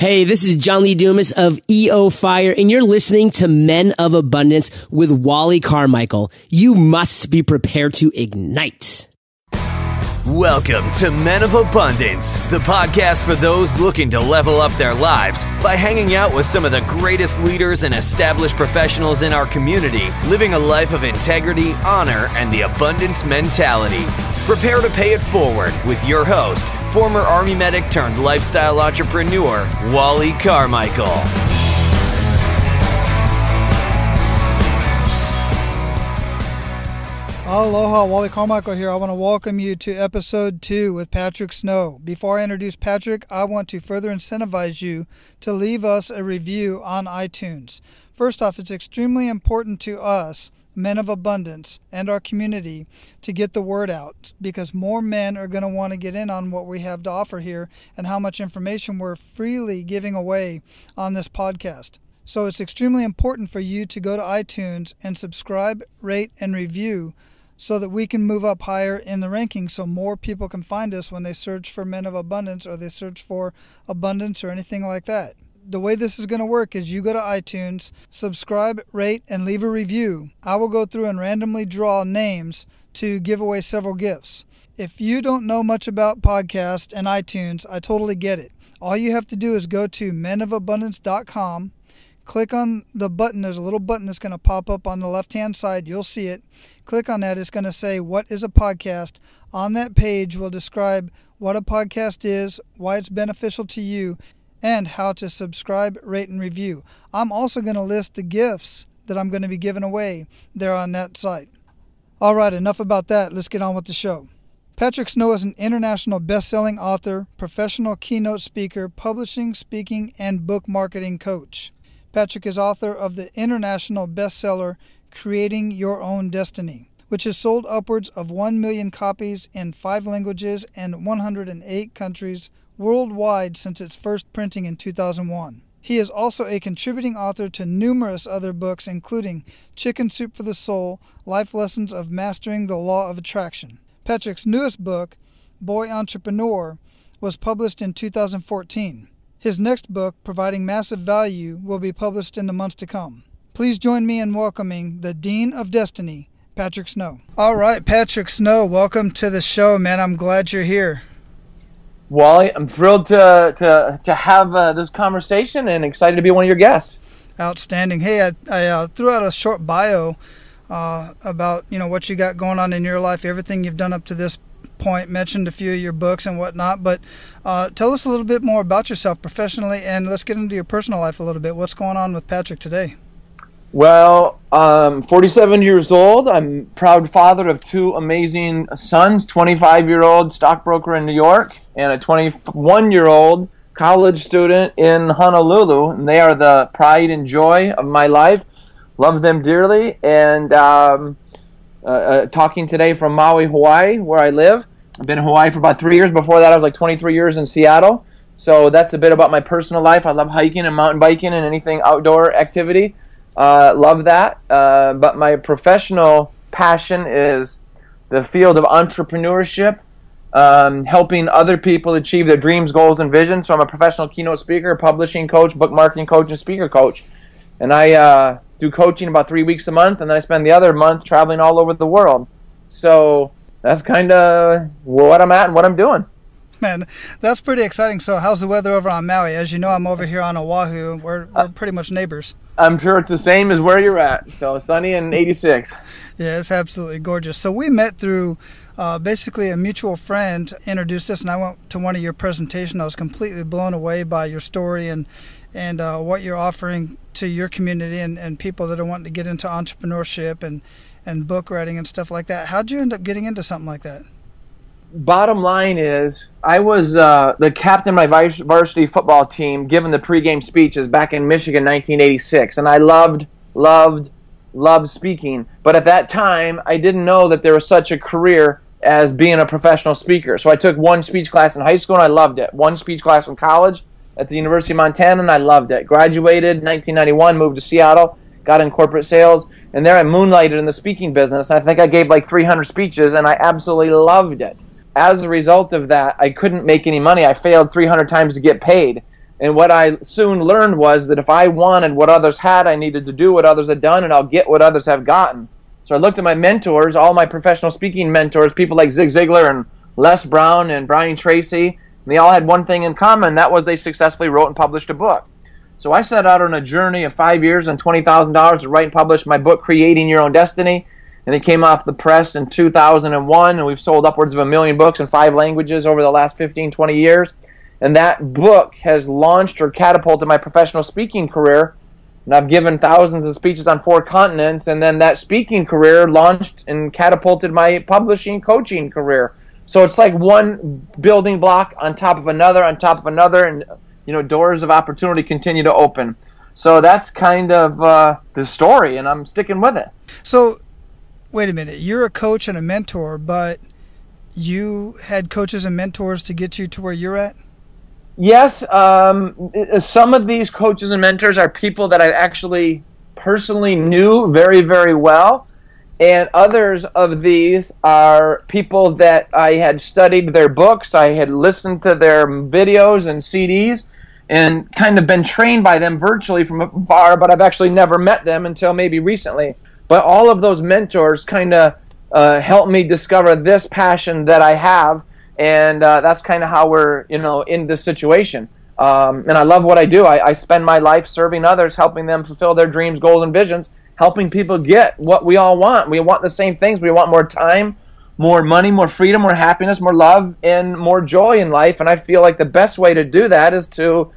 Hey, this is John Lee Dumas of EO Fire, and you're listening to Men of Abundance with Wally Carmichael. You must be prepared to ignite. Welcome to Men of Abundance, the podcast for those looking to level up their lives by hanging out with some of the greatest leaders and established professionals in our community, living a life of integrity, honor, and the abundance mentality. Prepare to pay it forward with your host, former Army medic turned lifestyle entrepreneur, Wally Carmichael. Aloha, Wally Carmichael here. I want to welcome you to episode 2 with Patrick Snow. Before I introduce Patrick, I want to further incentivize you to leave us a review on iTunes. First off, it's extremely important to us, Men of Abundance, and our community to get the word out, because more men are going to want to get in on what we have to offer here and how much information we're freely giving away on this podcast. So it's extremely important for you to go to iTunes and subscribe, rate, and review so that we can move up higher in the rankings so more people can find us when they search for Men of Abundance or they search for abundance or anything like that. The way this is going to work is you go to iTunes, subscribe, rate, and leave a review. I will go through and randomly draw names to give away several gifts. If you don't know much about podcasts and iTunes, I totally get it. All you have to do is go to menofabundance.com. Click on the button. There's a little button that's going to pop up on the left-hand side. You'll see it. Click on that. It's going to say, what is a podcast? On that page will describe what a podcast is, why it's beneficial to you, and how to subscribe, rate, and review. I'm also going to list the gifts that I'm going to be giving away there on that site. All right, enough about that. Let's get on with the show. Patrick Snow is an international best-selling author, professional keynote speaker, publishing, speaking, and book marketing coach. Patrick is author of the international bestseller, Creating Your Own Destiny, which has sold upwards of 1 million copies in 5 languages and 108 countries worldwide since its first printing in 2001. He is also a contributing author to numerous other books, including Chicken Soup for the Soul, Life Lessons of Mastering the Law of Attraction. Patrick's newest book, Boy Entrepreneur, was published in 2014. His next book, Providing Massive Value, will be published in the months to come. Please join me in welcoming the Dean of Destiny, Patrick Snow. All right, Patrick Snow, welcome to the show, man. I'm glad you're here. Wally, I'm thrilled to have this conversation and excited to be one of your guests. Outstanding. Hey, I threw out a short bio about what you got going on in your life, everything you've done up to this point, mentioned a few of your books and whatnot, but tell us a little bit more about yourself professionally, and let's get into your personal life a little bit. What's going on with Patrick today? Well, I'm 47 years old. I'm proud father of 2 amazing sons, 25-year-old stockbroker in New York and a 21-year-old college student in Honolulu, and they are the pride and joy of my life. Love them dearly, and talking today from Maui, Hawaii, where I live. I've been in Hawaii for about 3 years. Before that, I was like 23 years in Seattle. So that's a bit about my personal life. I love hiking and mountain biking and anything outdoor activity. Love that. But my professional passion is the field of entrepreneurship, helping other people achieve their dreams, goals, and visions. So I'm a professional keynote speaker, publishing coach, book marketing coach, and speaker coach. And I do coaching about 3 weeks a month, and then I spend the other month traveling all over the world. So that's kind of what I'm at and what I'm doing. Man, that's pretty exciting. So how's the weather over on Maui? As you know, I'm over here on Oahu. We're pretty much neighbors. I'm sure it's the same as where you're at. So sunny and 86. Yeah, it's absolutely gorgeous. So we met through basically a mutual friend introduced us, and I went to one of your presentations. I was completely blown away by your story and what you're offering to your community and people that are wanting to get into entrepreneurship and book writing and stuff like that. How'd you end up getting into something like that? Bottom line is, I was the captain of my varsity football team giving the pregame speeches back in Michigan in 1986, and I loved speaking. But at that time, I didn't know that there was such a career as being a professional speaker. So I took 1 speech class in high school, and I loved it. 1 speech class in college at the University of Montana, and I loved it. Graduated in 1991, moved to Seattle, got in corporate sales, and there I moonlighted in the speaking business. I think I gave like 300 speeches, and I absolutely loved it. As a result of that, I couldn't make any money. I failed 300 times to get paid. And what I soon learned was that if I wanted what others had, I needed to do what others had done, and I'll get what others have gotten. So I looked at my mentors, all my professional speaking mentors, people like Zig Ziglar and Les Brown and Brian Tracy, and they all had one thing in common. That was they successfully wrote and published a book. So I set out on a journey of 5 years and $20,000 to write and publish my book, Creating Your Own Destiny. And it came off the press in 2001, and we've sold upwards of 1 million books in 5 languages over the last 15, 20 years. And that book has launched or catapulted my professional speaking career. And I've given thousands of speeches on 4 continents, and then that speaking career launched and catapulted my publishing coaching career. So it's like one building block on top of another, and doors of opportunity continue to open. So that's kind of the story, and I'm sticking with it. So, wait a minute. You're a coach and a mentor, but you had coaches and mentors to get you to where you're at? Yes, some of these coaches and mentors are people that I actually personally knew very, very well, and others of these are people that I had studied their books, I had listened to their videos and CDs, and kind of been trained by them virtually from afar, but I've actually never met them until maybe recently. But all of those mentors kind of helped me discover this passion that I have. And that's kind of how we're, in this situation. And I love what I do. I spend my life serving others, helping them fulfill their dreams, goals, and visions, helping people get what we all want. We want the same things. We want more time, more money, more freedom, more happiness, more love, and more joy in life. And I feel like the best way to do that is to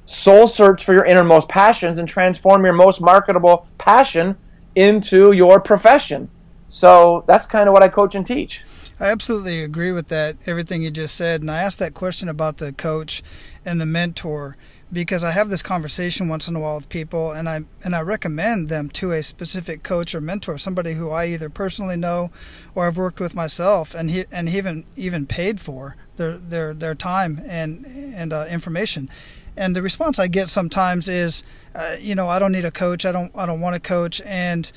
soul search for your innermost passions and transform your most marketable passion into your profession. So that's kind of what I coach and teach. I absolutely agree with that, everything you just said. And I asked that question about the coach and the mentor because I have this conversation once in a while with people, and I recommend them to a specific coach or mentor, somebody who I either personally know or I've worked with myself, and he even paid for their time and information. And the response I get sometimes is, I don't need a coach. I don't want a coach, and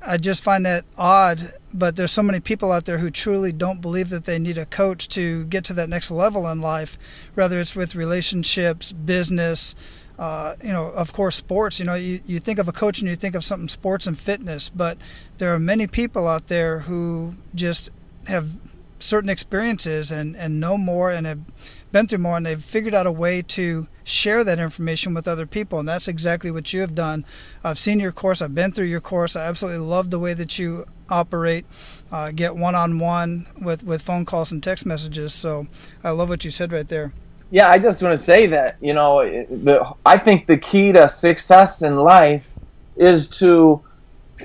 I just find that odd, but there's so many people out there who truly don't believe that they need a coach to get to that next level in life, whether it's with relationships, business, of course, sports. You think of a coach and you think of something sports and fitness, but there are many people out there who just have certain experiences and know more and have been through more, and they've figured out a way to share that information with other people, and that's exactly what you have done. I've seen your course. I've been through your course. I absolutely love the way that you operate, get one-on-one with phone calls and text messages. So I love what you said right there. Yeah, I just want to say that, I think the key to success in life is to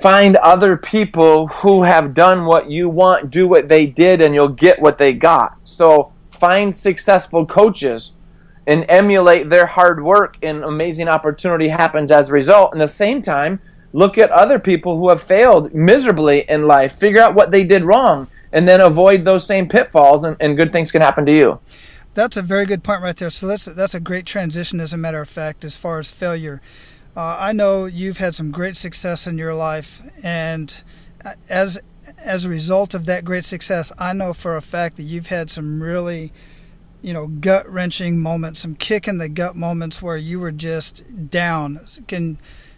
find other people who have done what you want, do what they did, and you'll get what they got. So find successful coaches and emulate their hard work, and amazing opportunity happens as a result. And at the same time, look at other people who have failed miserably in life, figure out what they did wrong, and then avoid those same pitfalls, and good things can happen to you. That's a very good point right there. So that's a great transition, as a matter of fact, as far as failure. I know you've had some great success in your life, and as a result of that great success, I know for a fact that you've had some really, gut-wrenching moments, some kick-in-the-gut moments where you were just down.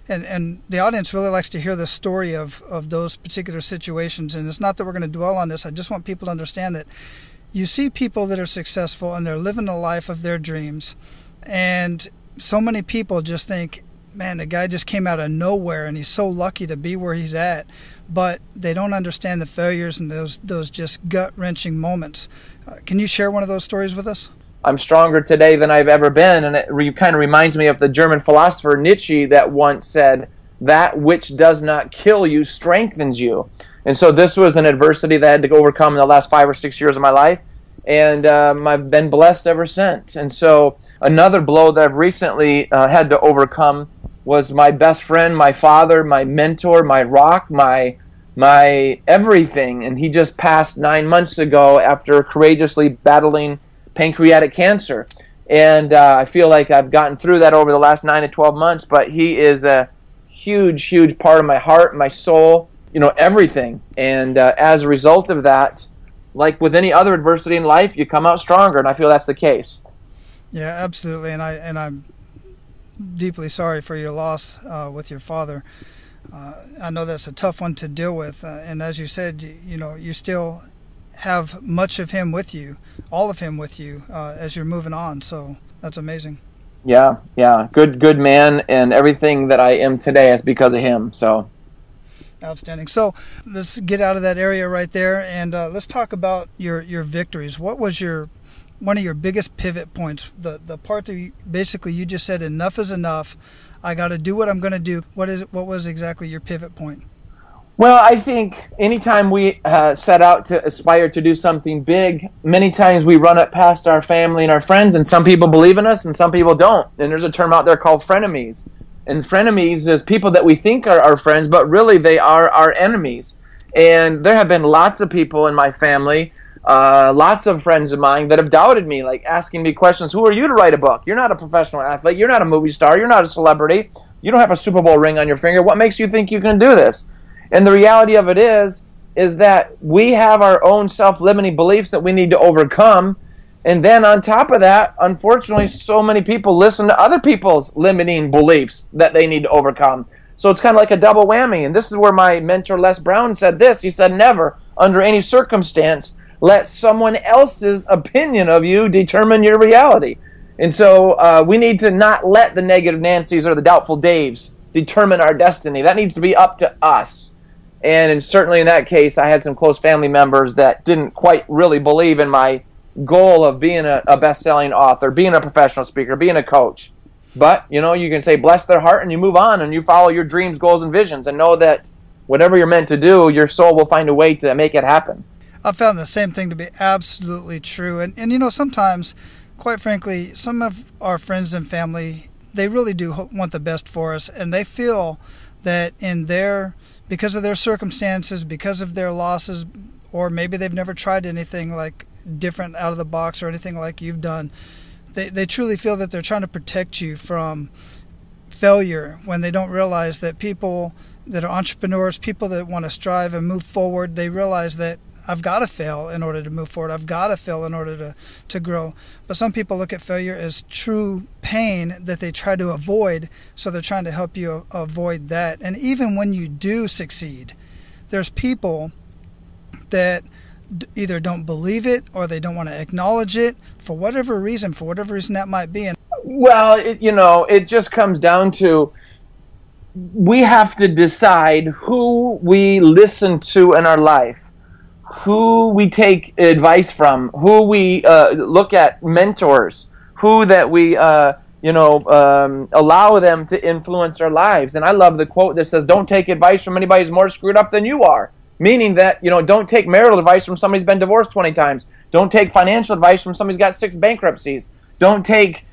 And the audience really likes to hear the story of those particular situations. And it's not that we're going to dwell on this. I just want people to understand that you see people that are successful and they're living the life of their dreams. And so many people just think, man, the guy just came out of nowhere and he's so lucky to be where he's at. But they don't understand the failures and those just gut-wrenching moments. Can you share one of those stories with us? I'm stronger today than I've ever been, and it kind of reminds me of the German philosopher Nietzsche that once said, "That which does not kill you strengthens you." And so this was an adversity that I had to overcome in the last 5 or 6 years of my life, and I've been blessed ever since. And so another blow that I've recently had to overcome was my best friend, my father, my mentor, my rock, my everything. And he just passed 9 months ago after courageously battling pancreatic cancer. And I feel like I've gotten through that over the last 9 to 12 months, but he is a huge, huge part of my heart, my soul, everything. And as a result of that, like with any other adversity in life, you come out stronger, and I feel that's the case. Yeah, absolutely. And I'm deeply sorry for your loss with your father. I know that's a tough one to deal with. And as you said, you still have much of him with you, all of him with you as you're moving on. So that's amazing. Yeah. Good man, and everything that I am today is because of him. So outstanding. So let's get out of that area right there, and let's talk about your victories. What was one of your biggest pivot points? The part that you just said, enough is enough. I got to do what I'm going to do. What was exactly your pivot point? Well, I think anytime we set out to aspire to do something big, many times we run it past our family and our friends, and some people believe in us and some people don't. And there's a term out there called frenemies. And frenemies is people that we think are our friends, but really they are our enemies. And there have been lots of people in my family, lots of friends of mine that have doubted me, like asking me questions. Who are you to write a book? You're not a professional athlete. You're not a movie star. You're not a celebrity. You don't have a Super Bowl ring on your finger. What makes you think you can do this? And the reality of it is that we have our own self-limiting beliefs that we need to overcome. And then on top of that, unfortunately, so many people listen to other people's limiting beliefs that they need to overcome. So it's kind of like a double whammy. And this is where my mentor, Les Brown, said this. He said, never, under any circumstance, let someone else's opinion of you determine your reality. And so we need to not let the negative Nancys or the doubtful Daves determine our destiny. That needs to be up to us. And certainly in that case, I had some close family members that didn't quite really believe in my goal of being a best-selling author, being a professional speaker, being a coach. But, you can say bless their heart and you move on and you follow your dreams, goals, and visions and know that whatever you're meant to do, your soul will find a way to make it happen. I found the same thing to be absolutely true. And sometimes, quite frankly, some of our friends and family, they really do want the best for us, and they feel that because of their circumstances, because of their losses, or maybe they've never tried anything like different out of the box or anything like you've done, they truly feel that they're trying to protect you from failure, when they don't realize that people that are entrepreneurs, people that want to strive and move forward, they realize that I've got to fail in order to move forward. I've got to fail in order to grow. But some people look at failure as true pain that they try to avoid, so they're trying to help you avoid that. And even when you do succeed, there's people that either don't believe it or they don't want to acknowledge it for whatever reason that might be. Well, it just comes down to we have to decide who we listen to in our life, who we take advice from, who we look at mentors, who that we allow them to influence our lives. And I love the quote that says, don't take advice from anybody who's more screwed up than you are. Meaning that, don't take marital advice from somebody who's been divorced 20 times. Don't take financial advice from somebody who's got 6 bankruptcies. Don't take,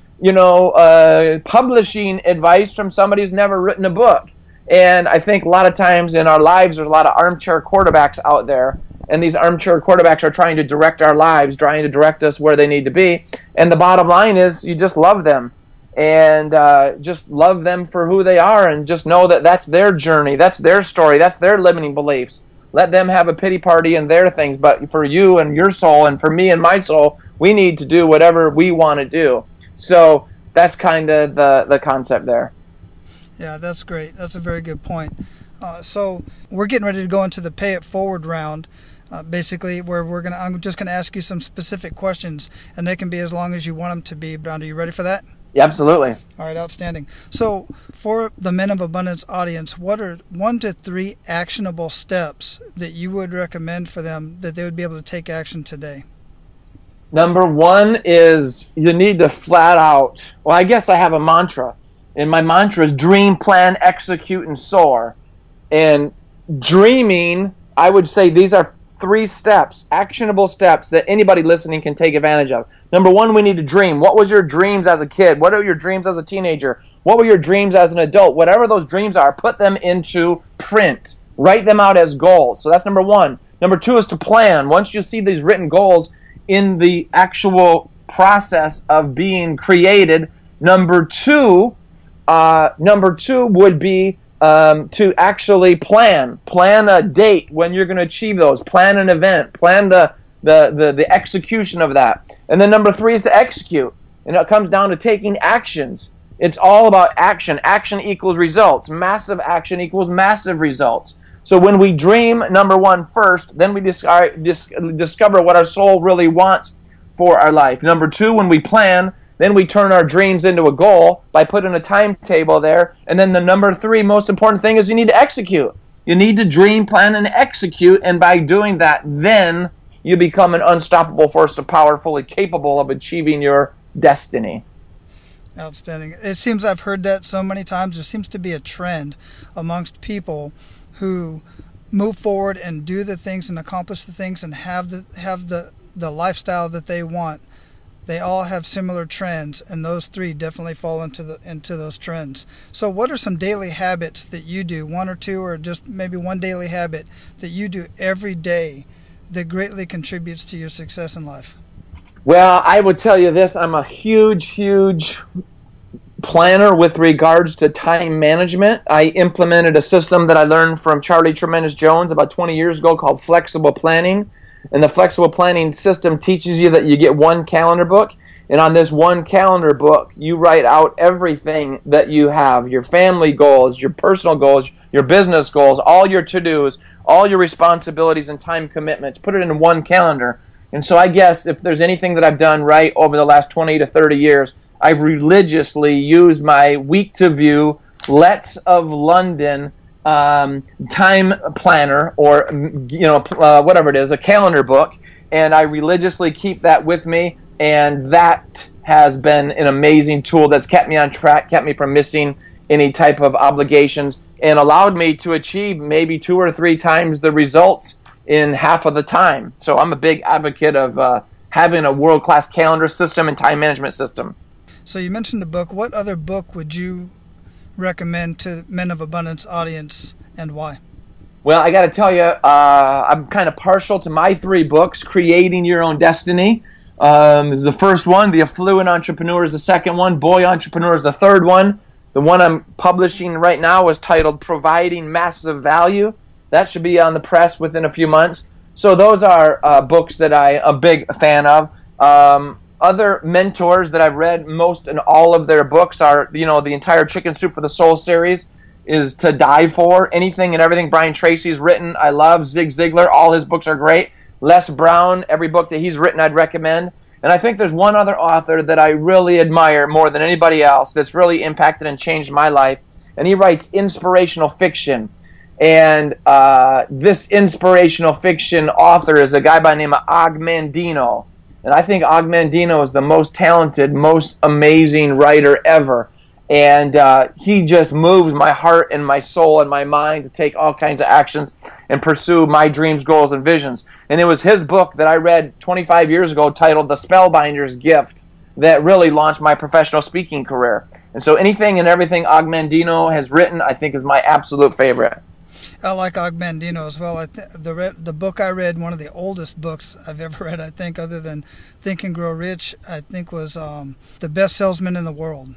publishing advice from somebody who's never written a book. And I think a lot of times in our lives, there's a lot of armchair quarterbacks out there. And these armchair quarterbacks are trying to direct our lives, trying to direct us where they need to be. And the bottom line is you just love them. And just love them for who they are, and just know that that's their journey, that's their story, that's their limiting beliefs. Let them have a pity party and their things. But for you and your soul, and for me and my soul, we need to do whatever we want to do. So that's kind of the concept there. Yeah, that's great. That's a very good point. So we're getting ready to go into the Pay It Forward round. Basically, where I'm just gonna ask you some specific questions, and they can be as long as you want them to be. Brown, are you ready for that? Yeah, absolutely. All right, outstanding. So for the Men of Abundance audience, what are 1 to 3 actionable steps that you would recommend for them that they would be able to take action today? Number 1 is you need to flat out, well, I guess I have a mantra, and my mantra is dream, plan, execute, and soar. And dreaming, I would say these are 3 steps, actionable steps that anybody listening can take advantage of. Number 1, we need to dream. What was your dreams as a kid? What are your dreams as a teenager? What were your dreams as an adult? Whatever those dreams are, put them into print. Write them out as goals. So that's number 1. Number 2 is to plan. Once you see these written goals in the actual process of being created, number 2 would be to actually plan a date when you're going to achieve those, plan an event, plan the execution of that. And then number 3 is to execute. And it comes down to taking actions. It's all about action. Action equals results. Massive action equals massive results. So when we dream, number one, first, then we discover what our soul really wants for our life. Number two, when we plan, then we turn our dreams into a goal by putting a timetable there. And then the number three most important thing is you need to execute. You need to dream, plan, and execute. And by doing that, then you become an unstoppable force of power, fully capable of achieving your destiny. Outstanding. It seems I've heard that so many times. There seems to be a trend amongst people who move forward and do the things and accomplish the things and have the lifestyle that they want. They all have similar trends, and those three definitely fall into those trends. So what are some daily habits that you do, one or two, or just maybe one daily habit that you do every day that greatly contributes to your success in life? Well, I would tell you this. I'm a huge planner with regards to time management. I implemented a system that I learned from Charlie Tremendous Jones about 20 years ago called flexible planning. And the flexible planning system teaches you that you get one calendar book. And on this one calendar book, you write out everything that you have, your family goals, your personal goals, your business goals, all your to-dos, all your responsibilities and time commitments. Put it in one calendar. And so I guess if there's anything that I've done right over the last 20 to 30 years, I've religiously used my week to view Let's of London time planner, or whatever it is, a calendar book, and I religiously keep that with me, and that has been an amazing tool that's kept me on track, kept me from missing any type of obligations, and allowed me to achieve maybe 2 or 3 times the results in half of the time. So I'm a big advocate of having a world-class calendar system and time management system. So you mentioned a book. What other book would you recommend to Men of Abundance audience, and why? Well, I got to tell you, I'm kind of partial to my 3 books. Creating Your Own Destiny is the first one. The Affluent Entrepreneur is the second one. Boy Entrepreneur is the third one. The one I'm publishing right now is titled Providing Massive Value. That should be on the press within a few months. So those are books that I'm a big fan of. Other mentors that I've read most in all of their books are, the entire Chicken Soup for the Soul series is to die for. Anything and everything Brian Tracy's written, I love. Zig Ziglar, all his books are great. Les Brown, every book that he's written I'd recommend. And I think there's one other author that I really admire more than anybody else that's really impacted and changed my life. And he writes inspirational fiction. And this inspirational fiction author is a guy by the name of Og Mandino. And I think Og Mandino is the most talented, most amazing writer ever. And he just moves my heart and my soul and my mind to take all kinds of actions and pursue my dreams, goals, and visions. And it was his book that I read 25 years ago titled The Spellbinder's Gift that really launched my professional speaking career. And so anything and everything Og Mandino has written, I think, is my absolute favorite. I like Og Mandino as well. The book I read, one of the oldest books I've ever read, I think, other than Think and Grow Rich, I think was The Best Salesman in the World.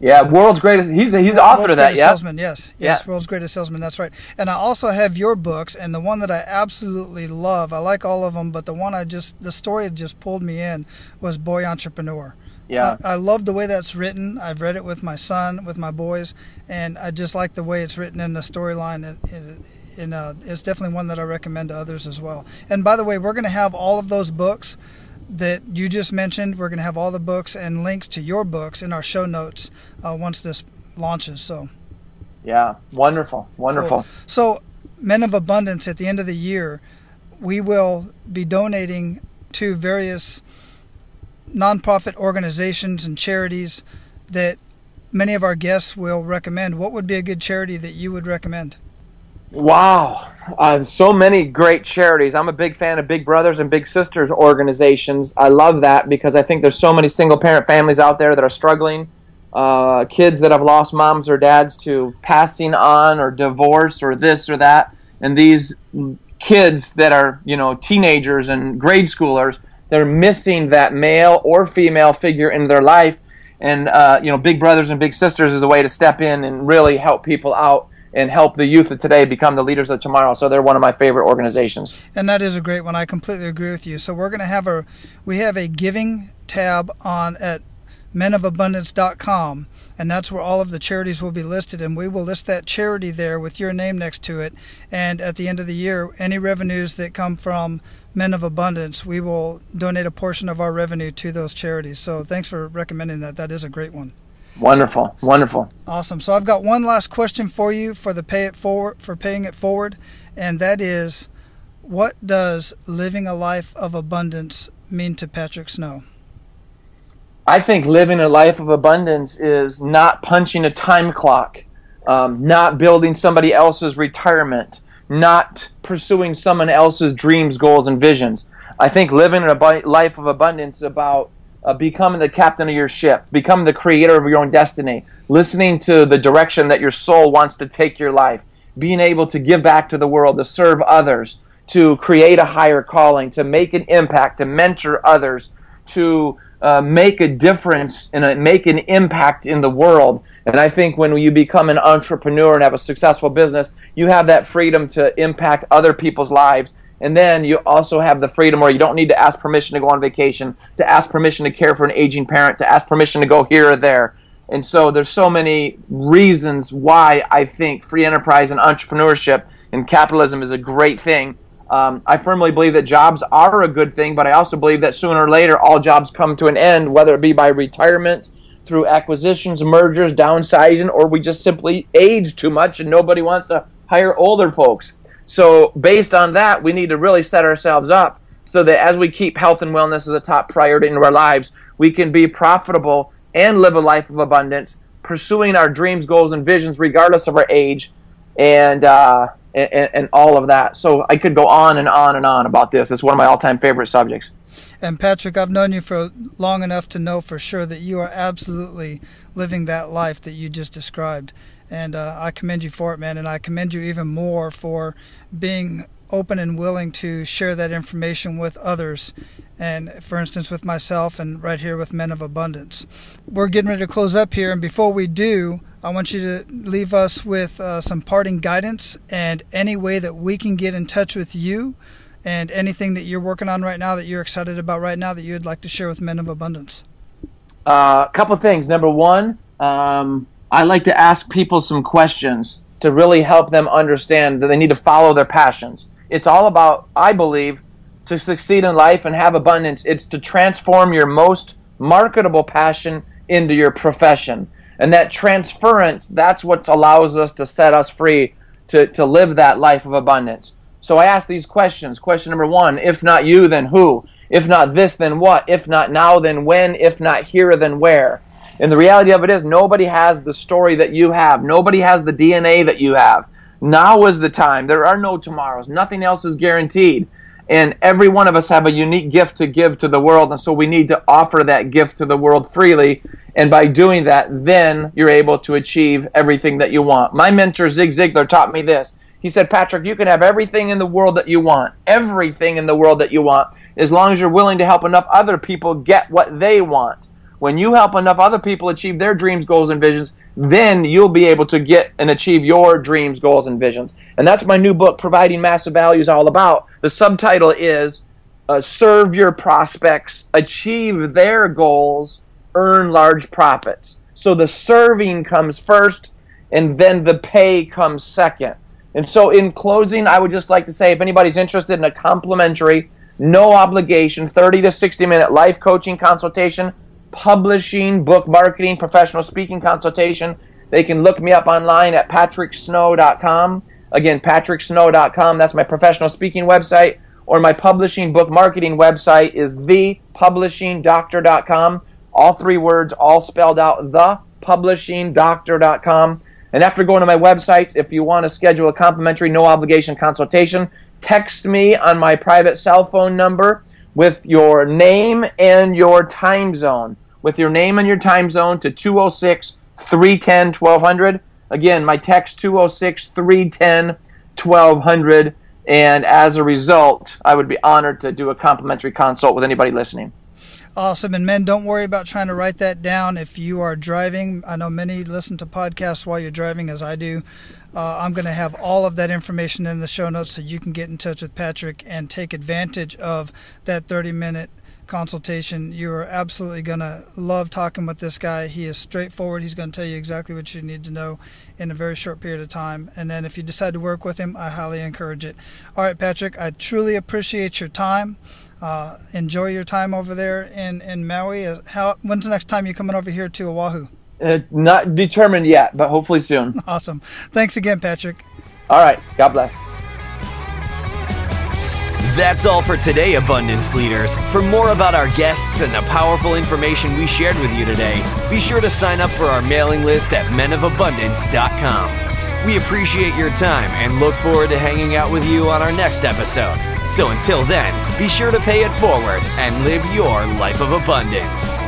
Yeah, World's Greatest. He's the author of that, yeah? Salesman, yes, World's Greatest Salesman, that's right. And I also have your books, and the one that I absolutely love, I like all of them, but the one the story that just pulled me in was Boy Entrepreneur. Yeah. I love the way that's written. I've read it with my son, with my boys, and I just like the way it's written in the storyline. It's definitely one that I recommend to others as well. And by the way, we're going to have all of those books that you just mentioned. We're going to have all the books and links to your books in our show notes once this launches. So, yeah, wonderful. Cool. So, Men of Abundance, at the end of the year, we will be donating to various nonprofit organizations and charities that many of our guests will recommend. What would be a good charity that you would recommend? Wow. So many great charities. I'm a big fan of Big Brothers and Big Sisters organizations. I love that because I think there's so many single-parent families out there that are struggling, kids that have lost moms or dads to passing on or divorce or this or that, and these kids that are, teenagers and grade schoolers, they're missing that male or female figure in their life. And, Big Brothers and Big Sisters is a way to step in and really help people out and help the youth of today become the leaders of tomorrow. So they're one of my favorite organizations. And that is a great one. I completely agree with you. So we're going to have we have a giving tab on at menofabundance.com, and that's where all of the charities will be listed, and we will list that charity there with your name next to it. And at the end of the year, any revenues that come from Men of Abundance, we will donate a portion of our revenue to those charities. So thanks for recommending that. That is a great one. Wonderful. Awesome. So I've got one last question for you for paying it forward, and that is, what does living a life of abundance mean to Patrick Snow? I think living a life of abundance is not punching a time clock, not building somebody else's retirement, not pursuing someone else's dreams, goals, and visions. I think living a life of abundance is about becoming the captain of your ship, becoming the creator of your own destiny, listening to the direction that your soul wants to take your life, being able to give back to the world, to serve others, to create a higher calling, to make an impact, to mentor others, to make a difference and make an impact in the world. And I think when you become an entrepreneur and have a successful business, you have that freedom to impact other people's lives. And then you also have the freedom where you don't need to ask permission to go on vacation, to ask permission to care for an aging parent, to ask permission to go here or there. And so there's so many reasons why I think free enterprise and entrepreneurship and capitalism is a great thing. I firmly believe that jobs are a good thing, but I also believe that sooner or later all jobs come to an end, whether it be by retirement, through acquisitions, mergers, downsizing, or we just simply age too much and nobody wants to hire older folks. So based on that, we need to really set ourselves up so that as we keep health and wellness as a top priority in our lives, we can be profitable and live a life of abundance, pursuing our dreams, goals, and visions regardless of our age, and all of that. So I could go on and on and on about this. It's one of my all-time favorite subjects. And Patrick, I've known you for long enough to know for sure that you are absolutely living that life that you just described. And I commend you for it, man. And I commend you even more for being open and willing to share that information with others. And for instance, with myself and right here with Men of Abundance. We're getting ready to close up here. And before we do, I want you to leave us with some parting guidance and any way that we can get in touch with you and anything that you're working on right now that you're excited about right now that you'd like to share with Men of Abundance. A couple of things. Number one, I like to ask people some questions to really help them understand that they need to follow their passions. It's all about, I believe, to succeed in life and have abundance, it's to transform your most marketable passion into your profession. And that transference, that's what allows us to set us free to live that life of abundance. So I ask these questions. Question number one, if not you, then who? If not this, then what? If not now, then when? If not here, then where? And the reality of it is nobody has the story that you have. Nobody has the DNA that you have. Now is the time. There are no tomorrows. Nothing else is guaranteed. And every one of us have a unique gift to give to the world. And so we need to offer that gift to the world freely. And by doing that, then you're able to achieve everything that you want. My mentor, Zig Ziglar, taught me this. He said, Patrick, you can have everything in the world that you want. Everything in the world that you want. As long as you're willing to help enough other people get what they want. When you help enough other people achieve their dreams, goals, and visions, then you'll be able to get and achieve your dreams, goals, and visions. And that's my new book, Providing Massive Value, is all about. The subtitle is Serve Your Prospects, Achieve Their Goals, Earn Large Profits. So the serving comes first, and then the pay comes second. And so in closing, I would just like to say, if anybody's interested in a complimentary, no obligation, 30 to 60-minute life coaching consultation, publishing, book marketing, professional speaking consultation, they can look me up online at patricksnow.com. Again, patricksnow.com. That's my professional speaking website. Or my publishing, book marketing website is thepublishingdoctor.com. All three words, all spelled out, thepublishingdoctor.com. And after going to my websites, if you want to schedule a complimentary, no obligation consultation, text me on my private cell phone number with your name and your time zone. With your name and your time zone to 206-310-1200. Again, my text 206-310-1200. And as a result, I would be honored to do a complimentary consult with anybody listening. Awesome. And men, don't worry about trying to write that down if you are driving. I know many listen to podcasts while you're driving, as I do. I'm going to have all of that information in the show notes so you can get in touch with Patrick and take advantage of that 30-minute consultation. You are absolutely going to love talking with this guy. He is straightforward. He's going to tell you exactly what you need to know in a very short period of time. And then if you decide to work with him, I highly encourage it. All right, Patrick, I truly appreciate your time. Enjoy your time over there in Maui. When's the next time you're coming over here to Oahu? Not determined yet, but hopefully soon. Awesome. Thanks again, Patrick. All right. God bless. That's all for today, Abundance Leaders. For more about our guests and the powerful information we shared with you today, be sure to sign up for our mailing list at menofabundance.com. We appreciate your time and look forward to hanging out with you on our next episode. So until then, be sure to pay it forward and live your life of abundance.